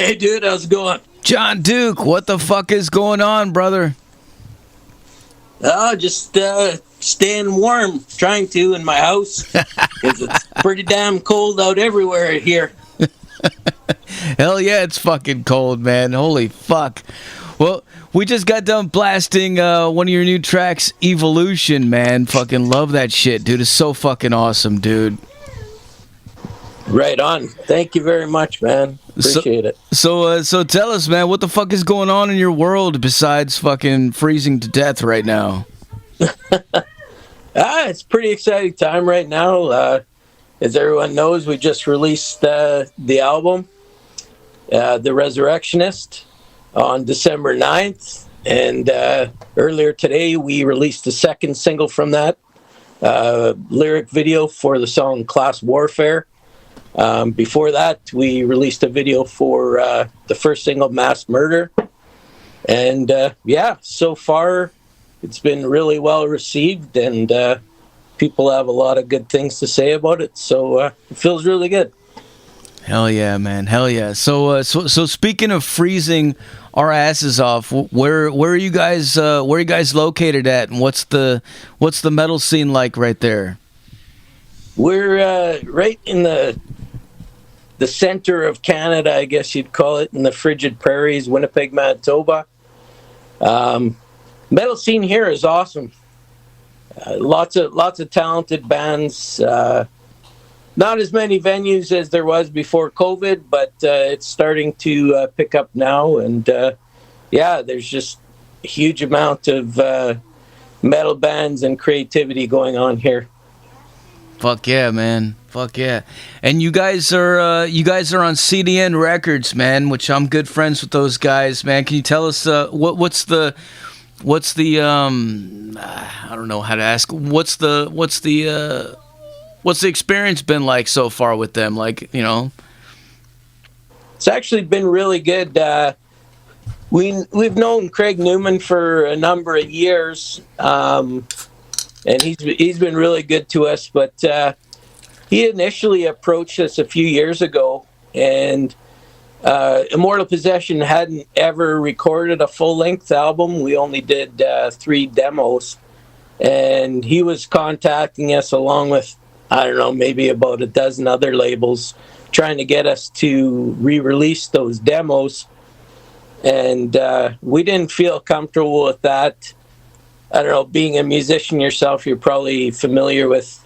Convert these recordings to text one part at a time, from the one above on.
Hey, dude, how's it going? John Duke, what the fuck is going on, brother? Just staying warm, trying to in my house because it's pretty damn cold out everywhere here. Hell yeah, it's fucking cold, man. Holy fuck. Well, we just got done blasting one of your new tracks, Evolution, man. Fucking love that shit, dude. It's so fucking awesome, dude. Right on. Thank you very much, man. Appreciate it. So tell us, man, what the fuck is going on in your world besides fucking freezing to death right now? It's a pretty exciting time right now. As everyone knows, we just released the album, The Resurrectionist, on December 9th. And earlier today, we released the second single from that, lyric video for the song Class Warfare. Before that, we released a video for the first single, Mass Murder. And so far, it's been really well received, and people have a lot of good things to say about it. So it feels really good. Hell yeah, man. Hell yeah. So speaking of freezing our asses off, where are you guys located at, and what's the metal scene like right there? We're right in the center of Canada, I guess you'd call it, in the frigid prairies, Winnipeg, Manitoba. Metal scene here is awesome. Lots of talented bands. Not as many venues as there was before COVID, but it's starting to pick up now. And there's just a huge amount of metal bands and creativity going on here. Fuck yeah, man. Fuck yeah. And you guys are on CDN Records, man, which I'm good friends with those guys, man. Can you tell us what's the I don't know how to ask. What's the experience been like so far with them? Like, you know, it's actually been really good. We've known Craig Newman for a number of years, and he's been really good to us. But he initially approached us a few years ago, and Immortal Possession hadn't ever recorded a full-length album. We only did 3 demos, and he was contacting us along with, I don't know, maybe about a dozen other labels, trying to get us to re-release those demos. And we didn't feel comfortable with that. I don't know, being a musician yourself, you're probably familiar with,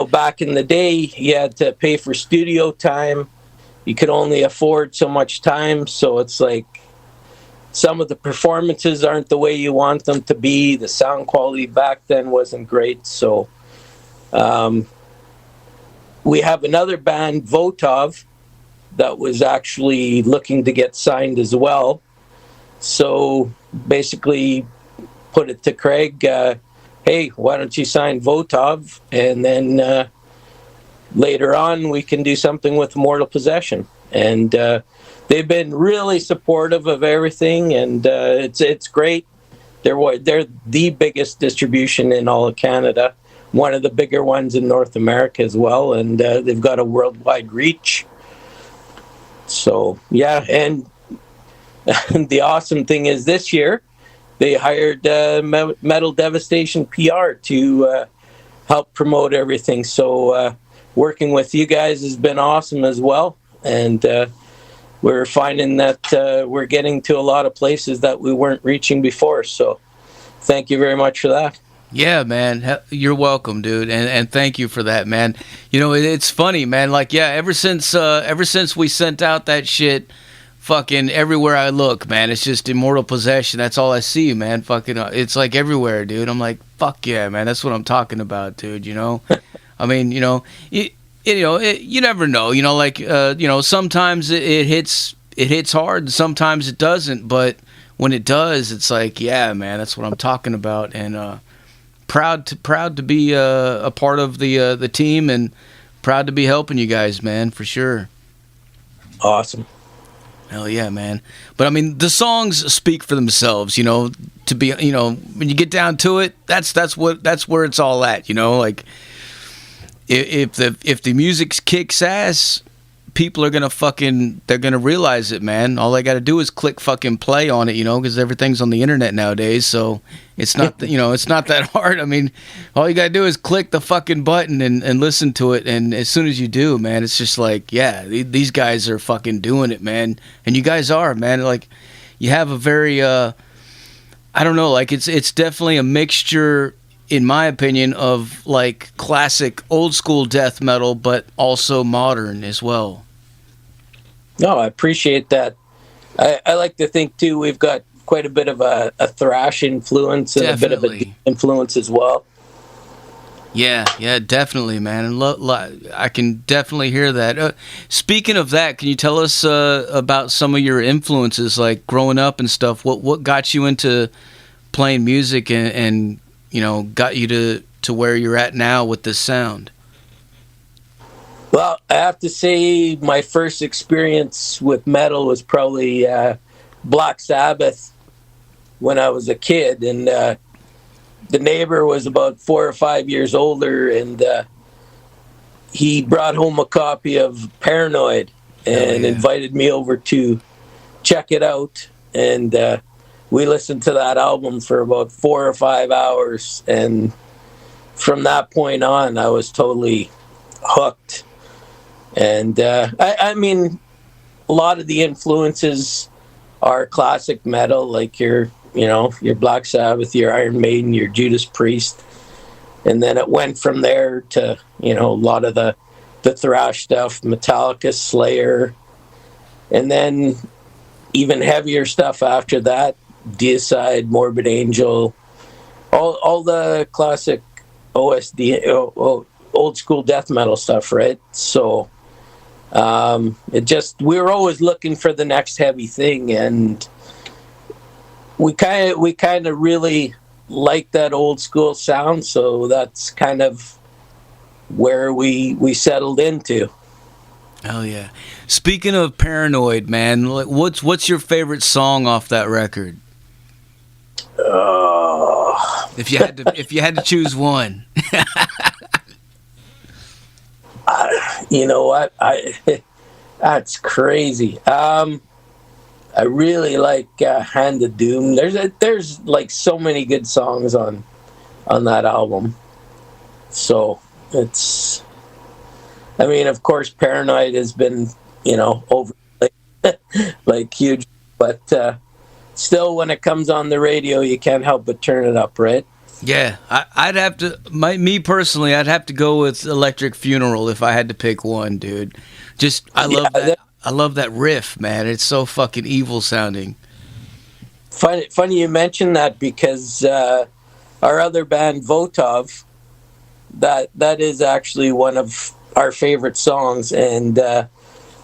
back in the day, you had to pay for studio time. You could only afford so much time. So it's like some of the performances aren't the way you want them to be. The sound quality back then wasn't great. So we have another band, Votov, that was actually looking to get signed as well. So basically put it to Craig, hey, why don't you sign Votov? And then later on we can do something with Immortal Possession. And they've been really supportive of everything, and it's great. They're the biggest distribution in all of Canada, one of the bigger ones in North America as well, and they've got a worldwide reach. So, yeah, and the awesome thing is this year, they hired Metal Devastation PR to help promote everything. So working with you guys has been awesome as well. And we're finding that we're getting to a lot of places that we weren't reaching before. So thank you very much for that. Yeah, man. You're welcome, dude. And thank you for that, man. You know, it's funny, man. Like, yeah, ever since we sent out that shit, fucking everywhere I look, man, it's just Immortal Possession. That's all I see, man. Fucking, it's like everywhere, dude. I'm like, fuck yeah, man. That's what I'm talking about, dude. You know, I mean, you never know. You know, like, sometimes it hits hard, and sometimes it doesn't. But when it does, it's like, yeah, man, that's what I'm talking about. And proud to be a part of the team, and proud to be helping you guys, man, for sure. Awesome. Hell yeah, man. But I mean, the songs speak for themselves, you know, to be, you know, when you get down to it, that's where it's all at, you know, like if the music kicks ass, people are they're gonna realize it, man. All they got to do is click fucking play on it, because everything's on the internet nowadays. So it's not, it's not that hard. I mean, all you got to do is click the fucking button and listen to it. And as soon as you do, man, it's just like, yeah, these guys are fucking doing it, man. And you guys are, man. Like, you have a very, I don't know, like it's definitely a mixture, in my opinion, of like classic old school death metal, but also modern as well. No, I appreciate that. I like to think too, we've got quite a bit of a thrash influence and Definitely. a bit of a deep influence as well. Yeah, definitely, man. And I can definitely hear that. Speaking of that, can you tell us about some of your influences, like growing up and stuff? What got you into playing music and got you to where you're at now with this sound? Well, I have to say my first experience with metal was probably Black Sabbath when I was a kid, and the neighbor was about 4 or 5 years older, and he brought home a copy of Paranoid and invited me over to check it out, and we listened to that album for about 4 or 5 hours, and from that point on I was totally hooked. And I mean, a lot of the influences are classic metal, like your Black Sabbath, your Iron Maiden, your Judas Priest, and then it went from there to a lot of the thrash stuff, Metallica, Slayer, and then even heavier stuff after that, Deicide, Morbid Angel, all the classic OSD, old school death metal stuff, right? So we were always looking for the next heavy thing, and we kind of really like that old school sound, so that's kind of where we settled into. Hell yeah. Speaking of Paranoid, man, what's your favorite song off that record? If you had to choose one. You know what? That's crazy. I really like Hand of Doom. There's like so many good songs on that album. So it's, I mean, of course, Paranoid has been over like huge, but still, when it comes on the radio, you can't help but turn it up, right? Yeah, I'd have to. Me personally, I'd have to go with Electric Funeral if I had to pick one, dude. I love that. I love that riff, man. It's so fucking evil sounding. Funny you mention that, because our other band, Votov, that is actually one of our favorite songs, and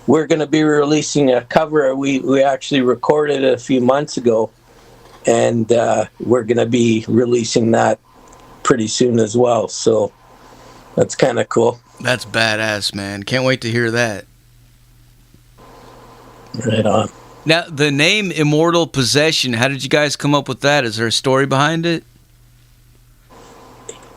we're going to be releasing a cover. We actually recorded it a few months ago, and we're going to be releasing that pretty soon as well. So that's kind of cool. That's badass, man. Can't wait to hear that. Right on. Now, the name Immortal Possession, how did you guys come up with that? Is there a story behind it?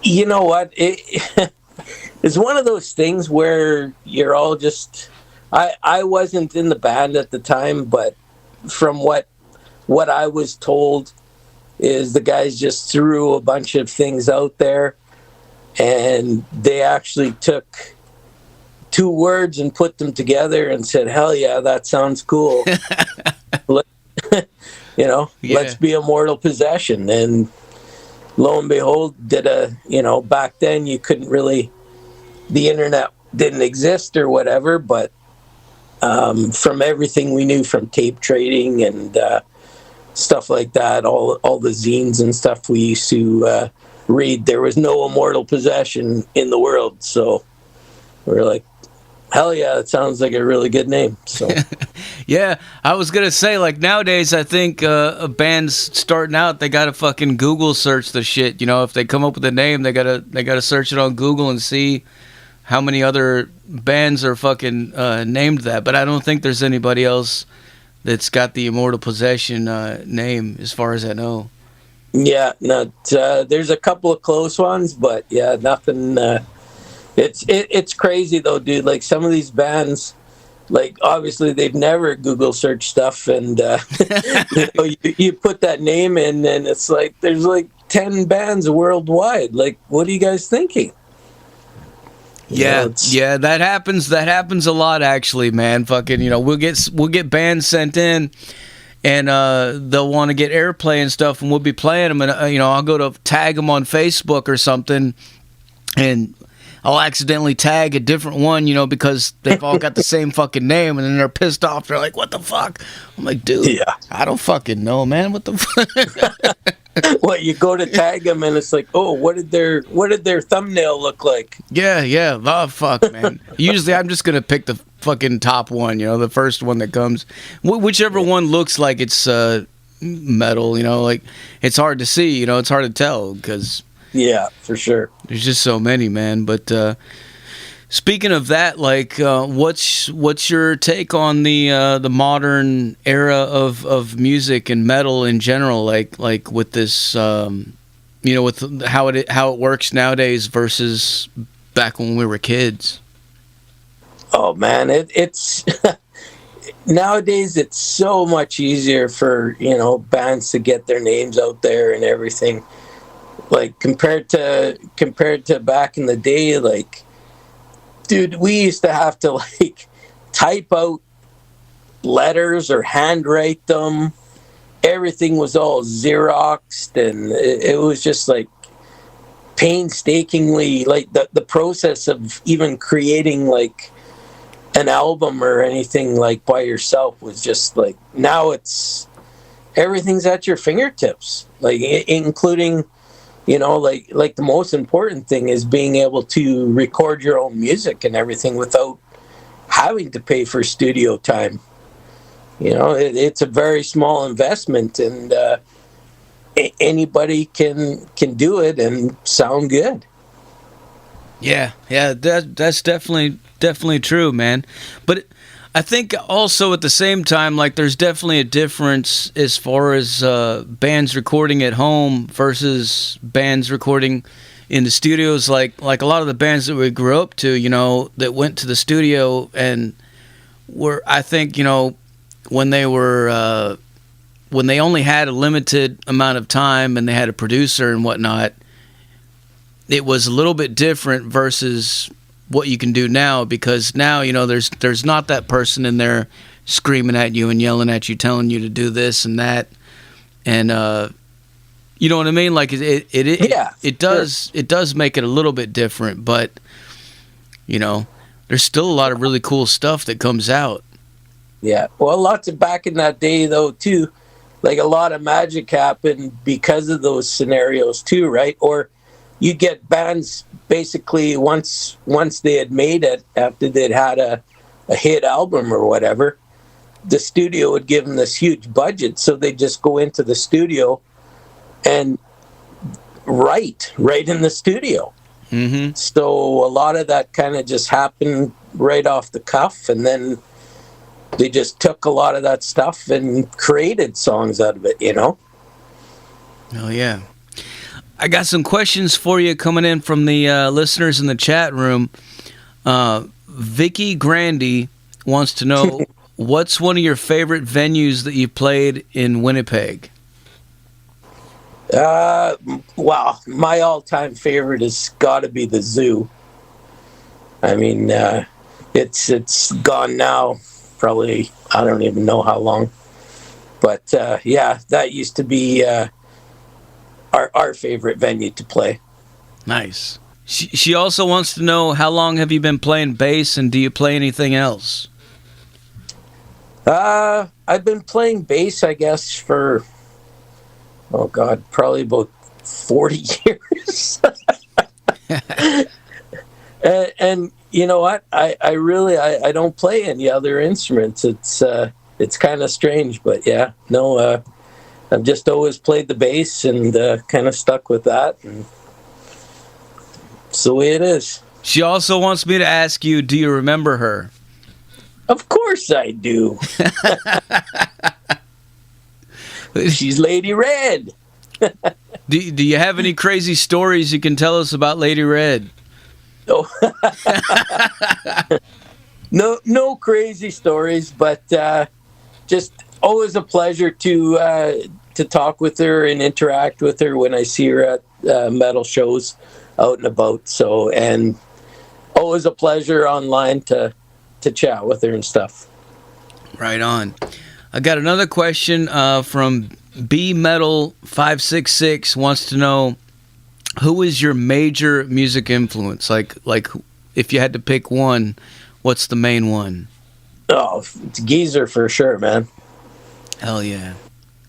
You know what? It's one of those things where you're all just... I wasn't in the band at the time, but from what I was told is the guys just threw a bunch of things out there, and they actually took 2 words and put them together and said, hell yeah, that sounds cool. Let's be Immortal Possession. And lo and behold, back then you couldn't really, the internet didn't exist or whatever, but from everything we knew from tape trading and stuff like that, all the zines and stuff we used to read, there was no Immortal Possession in the world. So we're like, hell yeah, it sounds like a really good name. So yeah, I was gonna say, like, nowadays I think bands starting out, they gotta fucking Google search the shit. If they come up with a name, they gotta search it on Google and see how many other bands are fucking named that. But I don't think there's anybody else that's got the Immortal Possession name, as far as I know. Yeah, there's a couple of close ones, but yeah, nothing. It's crazy though, dude. Like, some of these bands, like obviously they've never Google search stuff, and you put that name in, and it's like there's like 10 bands worldwide. Like, what are you guys thinking? Yeah, that happens a lot, actually, man. Fucking, we'll get bands sent in, and they'll want to get airplay and stuff, and we'll be playing them, and I'll go to tag them on Facebook or something, and I'll accidentally tag a different one, because they've all got the same fucking name, and then they're pissed off. They're like, "What the fuck?" I'm like, "Dude, I don't fucking know, man. What the fuck?" What, you go to tag them, and it's like, "Oh, what did their thumbnail look like?" Yeah. Oh, fuck, man. Usually, I'm just gonna pick the fucking top one, the first one that comes, whichever one looks like it's metal. Like it's hard to see. It's hard to tell because. Yeah, for sure. There's just so many, man. But speaking of that, like, what's your take on the modern era of music and metal in general? Like with this, with how it works nowadays versus back when we were kids. Oh man, it's nowadays it's so much easier for bands to get their names out there and everything. Like compared to back in the day, like, dude, we used to have to like type out letters or handwrite them. Everything was all Xeroxed, and it was just like painstakingly, like the process of even creating like an album or anything like by yourself was just like, now it's everything's at your fingertips, like including. Like the most important thing is being able to record your own music and everything without having to pay for studio time. It's a very small investment, and anybody can do it and sound good. Yeah, that's definitely true, man. But I think also at the same time, like, there's definitely a difference as far as bands recording at home versus bands recording in the studios. Like a lot of the bands that we grew up to, that went to the studio and were, I think, when they were when they only had a limited amount of time and they had a producer and whatnot, it was a little bit different versus what you can do now, because now there's not that person in there screaming at you and yelling at you, telling you to do this and that, and you know what I mean. Like it does make it a little bit different, but there's still a lot of really cool stuff that comes out. Yeah, well, lots of back in that day though too, like a lot of magic happened because of those scenarios too, right? Or you get bands basically once they had made it, after they'd had a hit album or whatever, the studio would give them this huge budget, so they'd just go into the studio and write in the studio. Mm-hmm. So a lot of that kind of just happened right off the cuff, and then they just took a lot of that stuff and created songs out of it, Oh yeah. I got some questions for you coming in from the listeners in the chat room. Vicky Grandy wants to know, what's one of your favorite venues that you played in Winnipeg? Well, my all-time favorite has got to be the Zoo. I mean, it's gone now, probably, I don't even know how long. But, yeah, that used to be... our favorite venue to play. Nice. She also wants to know, how long have you been playing bass, and do you play anything else? I've been playing bass, I guess, for probably about 40 years. and you know what? I really don't play any other instruments. It's kind of strange, but yeah, no. I've just always played the bass and kind of stuck with that. And it's the way it is. She also wants me to ask you, do you remember her? Of course I do. She's Lady Red. Do you have any crazy stories you can tell us about Lady Red? Oh. No crazy stories, but just always a pleasure to talk with her and interact with her when I see her at metal shows out and about. So, and always a pleasure online to chat with her and stuff. Right on. I got another question from B Metal 566 wants to know, who is your major music influence? Like if you had to pick one, what's the main one? Oh, it's Geezer for sure, man. Hell yeah.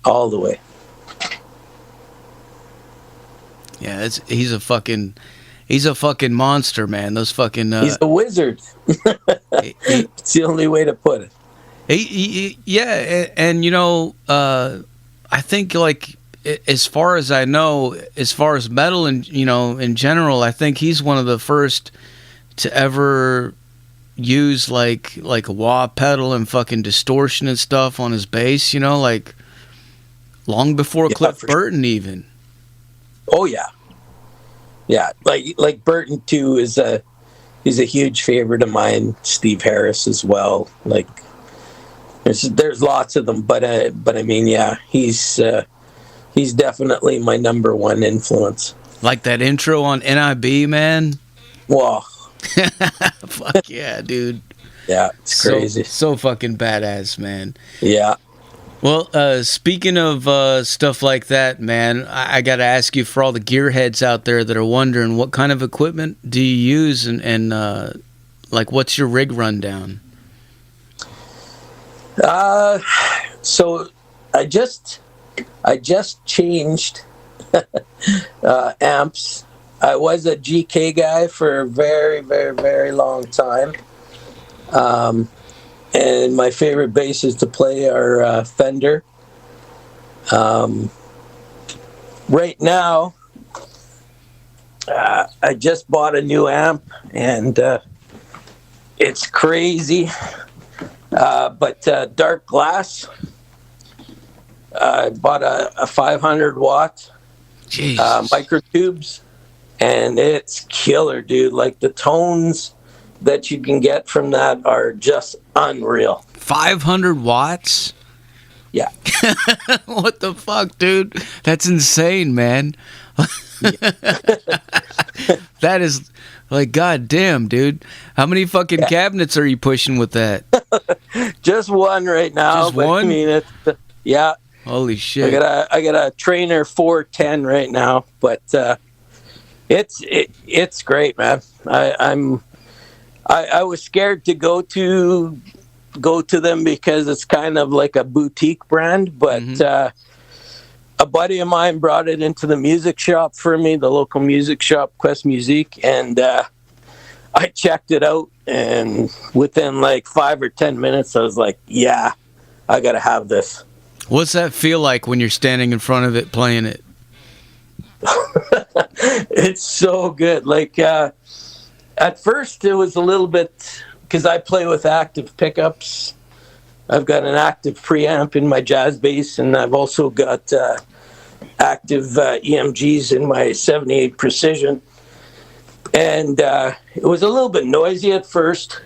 All the way. Yeah, he's a fucking monster, man. Those fucking he's a wizard. It's the only way to put it. Yeah, and you know, I think, like, as far as I know, as far as metal and, you know, in general, I think he's one of the first to ever use like a wah pedal and fucking distortion and stuff on his bass, you know, like long before Cliff Burton even. Oh yeah. Yeah, like Burton too he's a huge favorite of mine. Steve Harris as well. Like there's lots of them, but I mean, yeah, he's definitely my number one influence. Like that intro on NIB, man. Wow. Fuck yeah, dude. Yeah, it's crazy. So fucking badass, man. Yeah. Well, speaking of stuff like that, man, I got to ask you, for all the gearheads out there that are wondering, what kind of equipment do you use, and like, what's your rig rundown? So I just changed amps. I was a GK guy for a very, very, very long time. And my favorite basses to play are Fender. Right now, I just bought a new amp, and it's crazy. But Dark Glass, I bought a 500 watt microtubes, and it's killer, dude. Like, the tones that you can get from that are just unreal. 500 watts? Yeah. What the fuck, dude? That's insane, man. That is, like, goddamn, dude. How many fucking cabinets are you pushing with that? Just one right now. Just one? I mean, yeah. Holy shit. I got a Trainer 410 right now, but it's great, man. I was scared to go to them because it's kind of like a boutique brand, but a buddy of mine brought it into the music shop for me, the local music shop, Quest Music, and I checked it out, and within like 5 or 10 minutes, I was like, yeah, I got to have this. What's that feel like when you're standing in front of it playing it? It's so good. Like, at first, it was a little bit, because I play with active pickups. I've got an active preamp in my jazz bass, and I've also got active EMGs in my 78 Precision. And it was a little bit noisy at first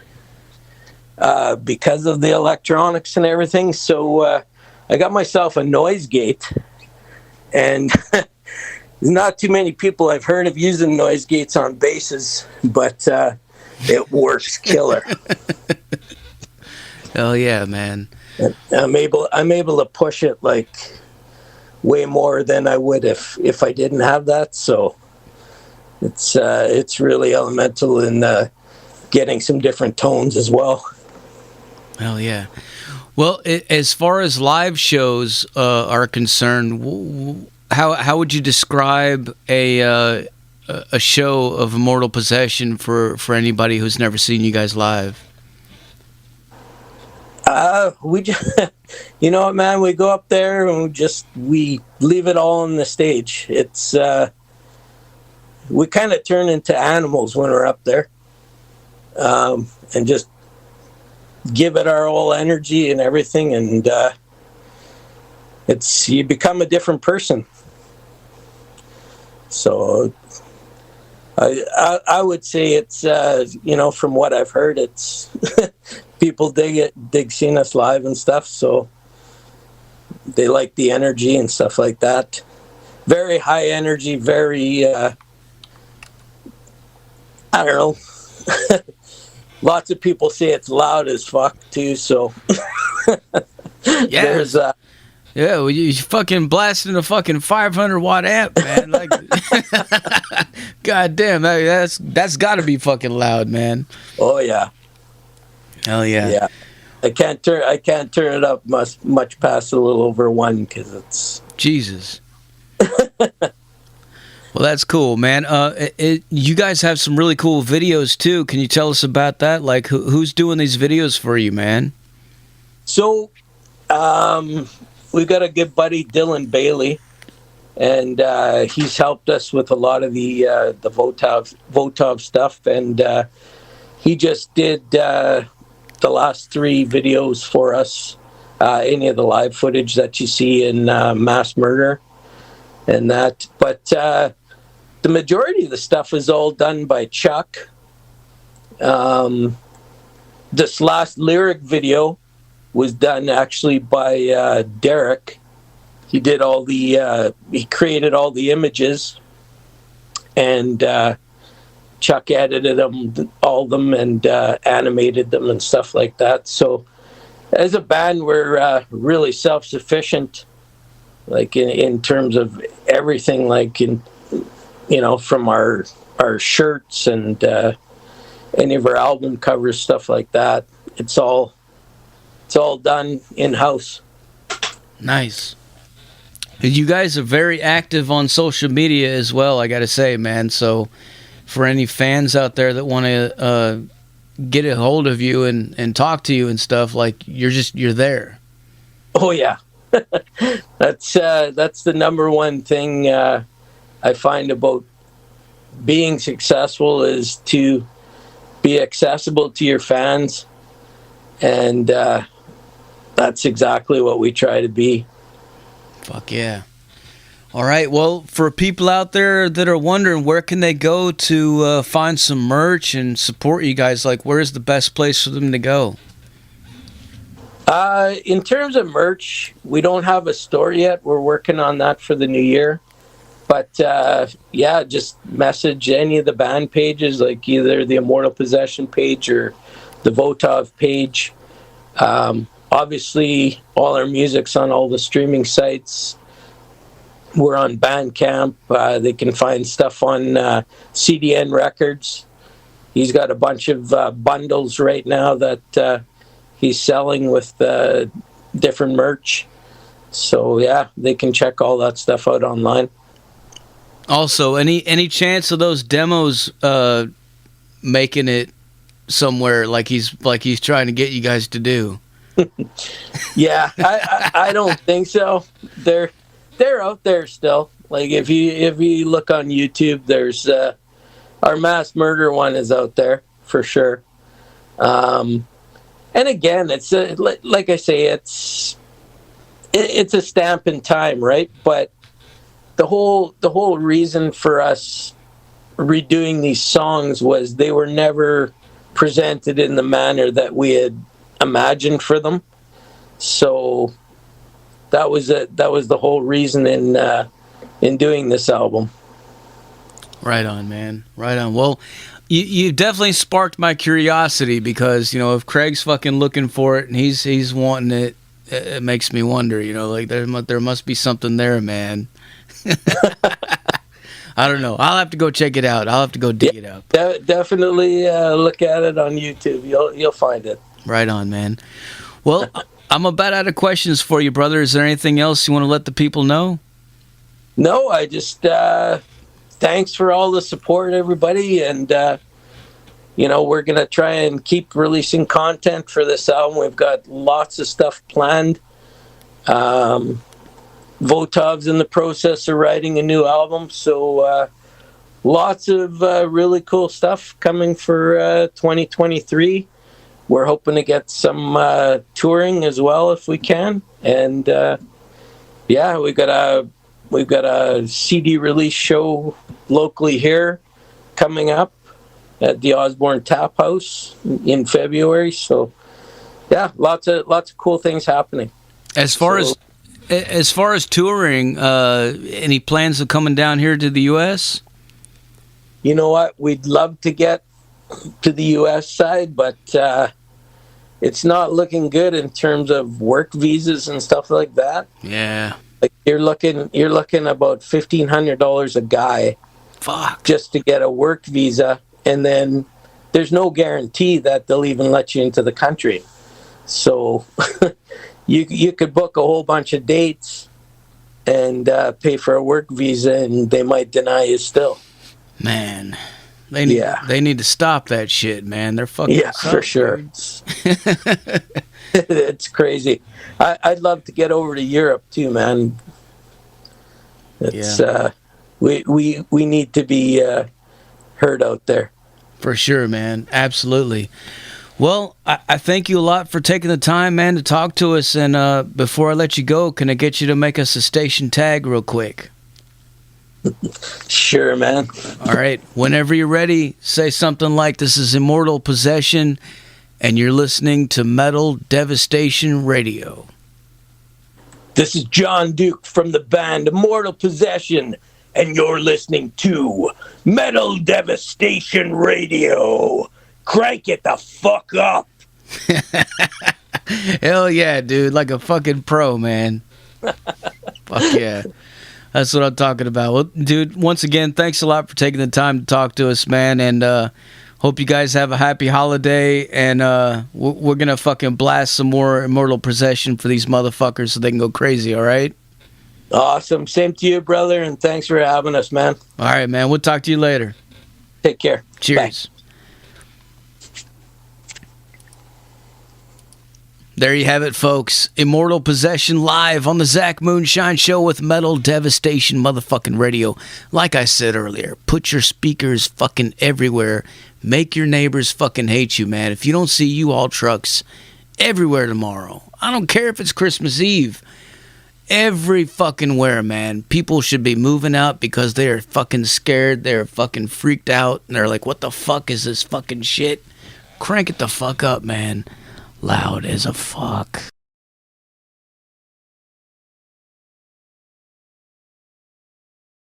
because of the electronics and everything. So I got myself a noise gate, and there's not too many people I've heard of using noise gates on basses, but it works killer. Hell yeah, man. I'm able to push it like way more than I would if I didn't have that. So it's really elemental in getting some different tones as well. Hell yeah. Well, as far as live shows are concerned, how would you describe a show of Immortal Possession for anybody who's never seen you guys live? We just, you know what, man, we go up there and we leave it all on the stage. It's we kind of turn into animals when we're up there, and just give it our whole energy and everything, and you become a different person. So I would say it's from what I've heard, it's people dig seeing us live and stuff, so they like the energy and stuff like that. Very high energy, very I don't know. Lots of people say it's loud as fuck too, so Yeah. there's Yeah, well, you fucking blasting a fucking 500 watt amp, man. Like, god damn, that's got to be fucking loud, man. oh yeah. Hell yeah. Yeah. I can't turn it up much past a little over 1 because it's Jesus. Well, that's cool, man. You guys have some really cool videos too. Can you tell us about that? Like, who's doing these videos for you, man? so. We've got a good buddy, Dylan Bailey, and he's helped us with a lot of the Votov stuff, and he just did the last 3 videos for us. Any of the live footage that you see in Mass Murder and that, but the majority of the stuff is all done by Chuck. This last lyric video was done actually by Derek. He did all the he created all the images, and Chuck edited them, all of them, and animated them and stuff like that. So as a band, we're really self-sufficient, like in terms of everything, like from our shirts and any of our album covers, stuff like that. It's all done in-house. Nice. You guys are very active on social media as well, I gotta say, man. So for any fans out there that want to get a hold of you and talk to you and stuff, like, you're there. Oh yeah. That's the number one thing I find about being successful, is to be accessible to your fans, and that's exactly what we try to be. Fuck yeah. All right, well, for people out there that are wondering where can they go to find some merch and support you guys, like, where's the best place for them to go? In terms of merch, we don't have a store yet. We're working on that for the new year. But yeah, just message any of the band pages, like either the Immortal Possession page or the Votov page. Obviously, all our music's on all the streaming sites. We're on Bandcamp. They can find stuff on CDN Records. He's got a bunch of bundles right now that he's selling with different merch. So yeah, they can check all that stuff out online. Also, any chance of those demos making it somewhere, like he's trying to get you guys to do? Yeah, I don't think so. They're out there still. Like if you look on YouTube, there's our Mass Murder one is out there for sure. And again, it's like I say, it's a stamp in time, right? But the whole reason for us redoing these songs was they were never presented in the manner that we had imagined for them. So that was the whole reason in doing this album. Right on, man. Right on. Well, you definitely sparked my curiosity, because if Craig's fucking looking for it and he's wanting it, it makes me wonder. Like there must be something there, man. I don't know. I'll have to go check it out. I'll have to go dig it up. Definitely look at it on YouTube. You'll find it. Right on, man. Well, I'm about out of questions for you, brother. Is there anything else you want to let the people know? No, I just thanks for all the support, everybody, and we're gonna try and keep releasing content for this album. We've got lots of stuff planned. Votov's in the process of writing a new album, so lots of really cool stuff coming for 2023. We're hoping to get some touring as well if we can, and yeah, we've got a CD release show locally here coming up at the Osborne Tap House in February. So Yeah, lots of cool things happening. As far as touring, any plans of coming down here to the U.S.? You know what? We'd love to get to the U.S. side, but it's not looking good in terms of work visas and stuff like that. Yeah. Like you're looking about $1,500 a guy. Fuck. Just to get a work visa, and then there's no guarantee that they'll even let you into the country. So you could book a whole bunch of dates and pay for a work visa, and they might deny you still. Man, they need to stop that shit, man. They're fucking for sure. It's crazy. I'd love to get over to Europe too, man. It's we need to be heard out there. For sure, man. Absolutely. Well, I thank you a lot for taking the time, man, to talk to us. And before I let you go, can I get you to make us a station tag real quick? Sure, man. All right. Whenever you're ready, say something like, "This is Immortal Possession, and you're listening to Metal Devastation Radio." This is John Duke from the band Immortal Possession, and you're listening to Metal Devastation Radio. Crank it the fuck up. Hell yeah, dude. Like a fucking pro, man. Fuck yeah. That's what I'm talking about. Well, dude, once again, thanks a lot for taking the time to talk to us, man. And hope you guys have a happy holiday. And we're going to fucking blast some more Immortal Possession for these motherfuckers so they can go crazy, all right? Awesome. Same to you, brother. And thanks for having us, man. All right, man. We'll talk to you later. Take care. Cheers. Bye. There you have it, folks. Immortal Possession live on the Zach Moonshine Show with Metal Devastation motherfucking radio. Like I said earlier, put your speakers fucking everywhere. Make your neighbors fucking hate you, man. If you don't see U-Haul trucks everywhere tomorrow, I don't care if it's Christmas Eve. Every fucking where, man. People should be moving out because they are fucking scared. They're fucking freaked out. And they're like, what the fuck is this fucking shit? Crank it the fuck up, man. Loud as a fuck.